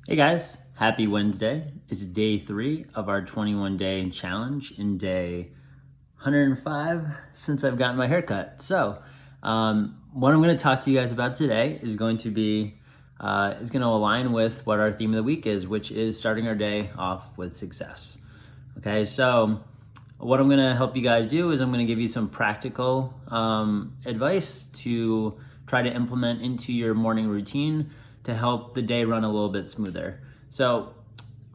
Hey guys, happy Wednesday. It's day 3 of our 21-day challenge and day 105 since I've gotten my haircut. What I'm going to talk to you guys about today is going to align with what our theme of the week is, which is starting our day off with success. Okay, so what I'm going to help you guys do is I'm going to give you some practical advice to try to implement into your morning routine to help the day run a little bit smoother. So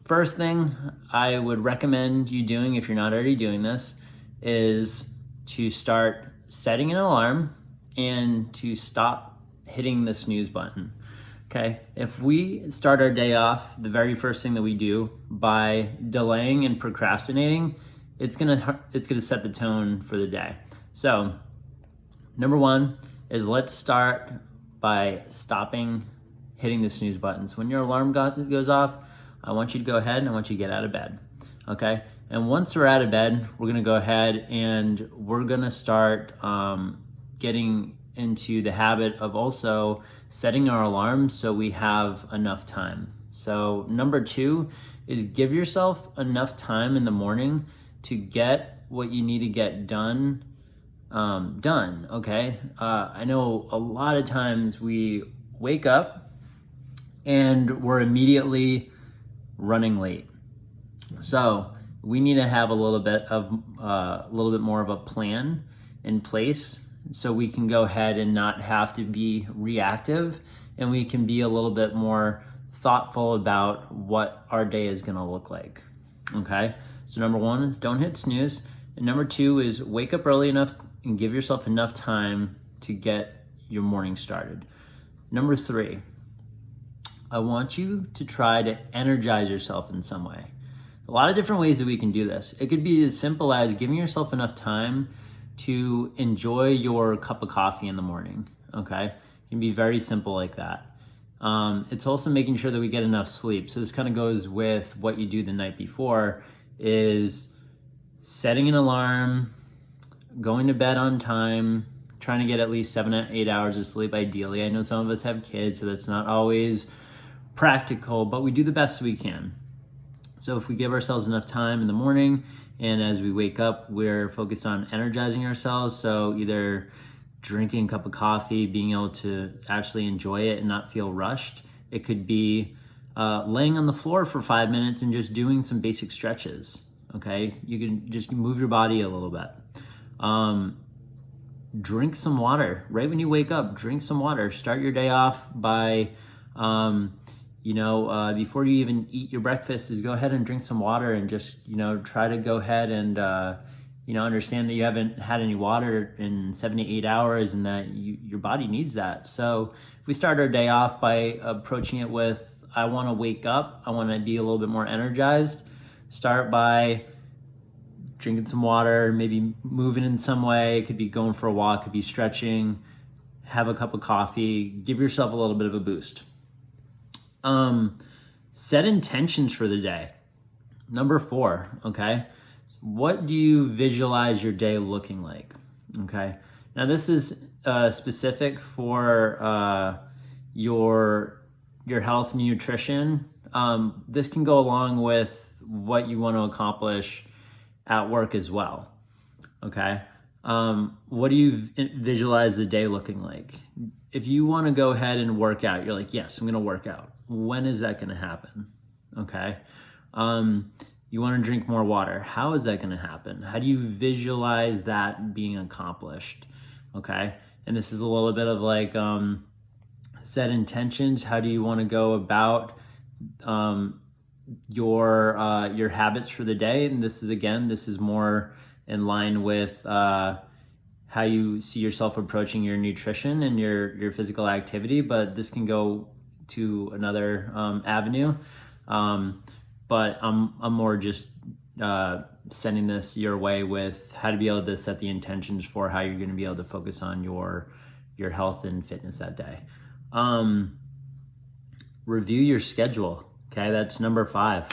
first thing I would recommend you doing, if you're not already doing this, is to start setting an alarm and to stop hitting the snooze button. Okay, if we start our day off, the very first thing that we do by delaying and procrastinating, it's gonna set the tone for the day. So number one is let's start by stopping hitting the snooze buttons. When your alarm goes off, I want you to go ahead and I want you to get out of bed, okay? And once we're out of bed, we're gonna go ahead and we're gonna start getting into the habit of also setting our alarms so we have enough time. So number 2 is give yourself enough time in the morning to get what you need to get done, okay? I know a lot of times we wake up and we're immediately running late. So we need to have a little bit more of a plan in place so we can go ahead and not have to be reactive, and we can be a little bit more thoughtful about what our day is going to look like. Okay, so number 1 is don't hit snooze, and number 2 is wake up early enough and give yourself enough time to get your morning started. Number 3, I want you to try to energize yourself in some way. A lot of different ways that we can do this. It could be as simple as giving yourself enough time to enjoy your cup of coffee in the morning, okay? It can be very simple like that. It's also making sure that we get enough sleep. So this kind of goes with what you do the night before, is setting an alarm, going to bed on time, trying to get at least 7 to 8 hours of sleep ideally. I know some of us have kids, so that's not always practical, but we do the best we can. So if we give ourselves enough time in the morning, and as we wake up, we're focused on energizing ourselves. So either drinking a cup of coffee, being able to actually enjoy it and not feel rushed. It could be laying on the floor for 5 minutes and just doing some basic stretches. Okay, you can just move your body a little bit. Drink some water right when you wake up. Drink some water. Start your day off by before you even eat your breakfast, is go ahead and drink some water, and just, try to go ahead and, understand that you haven't had any water in 7 to 8 hours and that your body needs that. So if we start our day off by approaching it with, I want to wake up, I want to be a little bit more energized, start by drinking some water, maybe moving in some way. It could be going for a walk, it could be stretching, have a cup of coffee, give yourself a little bit of a boost. Set intentions for the day. Number 4, okay? What do you visualize your day looking like? Okay. Now this is specific for your health and nutrition. This can go along with what you want to accomplish at work as well. Okay. What do you visualize the day looking like? If you want to go ahead and work out, you're like, yes, I'm going to work out. When is that going to happen? Okay. You want to drink more water. How is that going to happen? How do you visualize that being accomplished? Okay. And this is a little bit of like set intentions. How do you want to go about your habits for the day? And this is more in line with how you see yourself approaching your nutrition and your physical activity, but this can go to another avenue. But I'm more just sending this your way with how to be able to set the intentions for how you're going to be able to focus on your health and fitness that day. Review your schedule. Okay, that's number 5.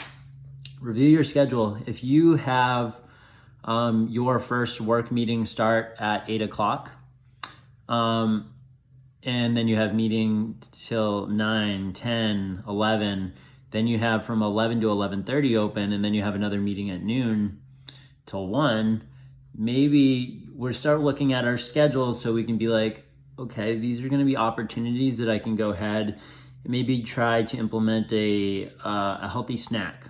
Review your schedule. If you have your first work meeting start at 8 o'clock, and then you have meeting till 9, 10, 11, Then you have from 11 to 11:30 open, and then you have another meeting at noon till 1. Maybe we'll start looking at our schedule so we can be like, okay, these are going to be opportunities that I can go ahead and maybe try to implement a healthy snack.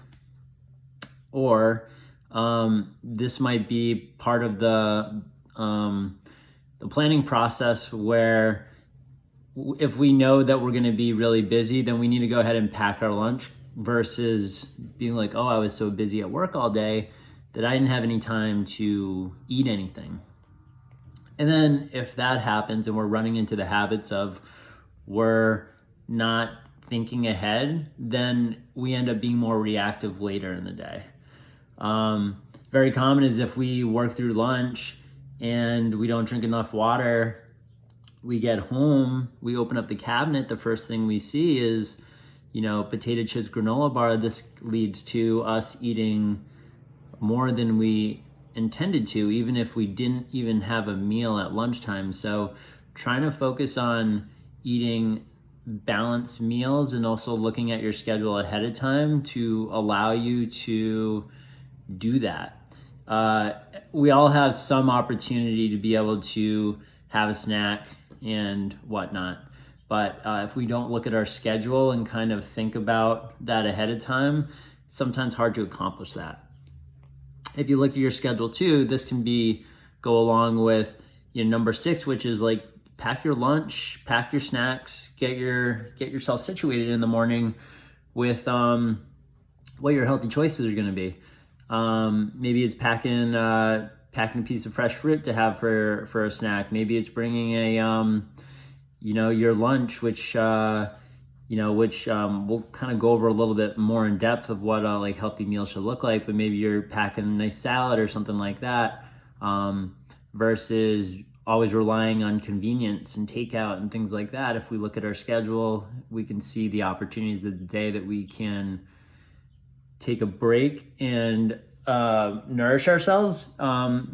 Or this might be part of the planning process where if we know that we're going to be really busy, then we need to go ahead and pack our lunch versus being like, oh, I was so busy at work all day that I didn't have any time to eat anything. And then if that happens and we're running into the habits of we're not thinking ahead, then we end up being more reactive later in the day. Very common is if we work through lunch and we don't drink enough water, we get home, we open up the cabinet, the first thing we see is, potato chips granola bar. This leads to us eating more than we intended to, even if we didn't even have a meal at lunchtime. So trying to focus on eating balanced meals and also looking at your schedule ahead of time to allow you to do that. We all have some opportunity to be able to have a snack and whatnot. But if we don't look at our schedule and kind of think about that ahead of time, it's sometimes hard to accomplish that. If you look at your schedule too, this can go along with number 6, which is like pack your lunch, pack your snacks, get yourself situated in the morning with what your healthy choices are going to be. Maybe it's packing a piece of fresh fruit to have for a snack. Maybe it's bringing a your lunch, which we'll kind of go over a little bit more in depth of what a healthy meal should look like. But maybe you're packing a nice salad or something like that, versus always relying on convenience and takeout and things like that. If we look at our schedule, we can see the opportunities of the day that we can take a break and nourish ourselves.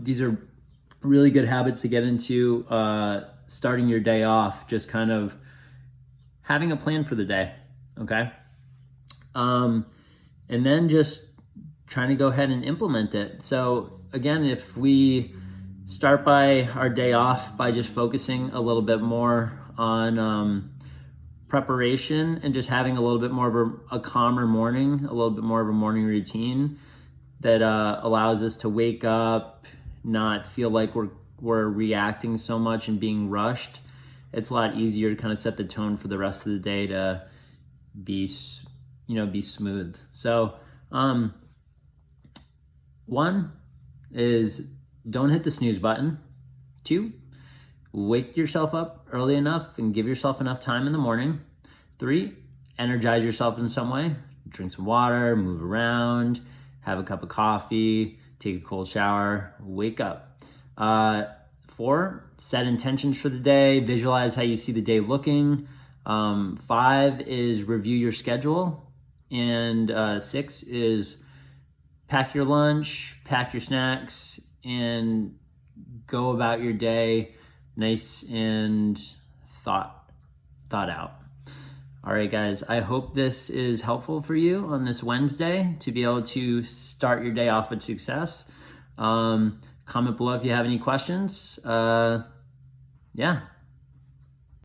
These are really good habits to get into starting your day off, just kind of having a plan for the day, okay? And then just trying to go ahead and implement it. So again, if we start by our day off by just focusing a little bit more on preparation and just having a little bit more of a calmer morning, a little bit more of a morning routine that allows us to wake up, not feel like we're reacting so much and being rushed. It's a lot easier to kind of set the tone for the rest of the day to be smooth. So, 1 is don't hit the snooze button. 2, wake yourself up early enough and give yourself enough time in the morning. 3, energize yourself in some way. Drink some water, move around, have a cup of coffee, take a cold shower, wake up. 4, set intentions for the day, visualize how you see the day looking. 5 is review your schedule. And 6 is pack your lunch, pack your snacks, and go about your day nice and thought out. All right, guys, I hope this is helpful for you on this Wednesday to be able to start your day off with success. Comment below if you have any questions. Yeah.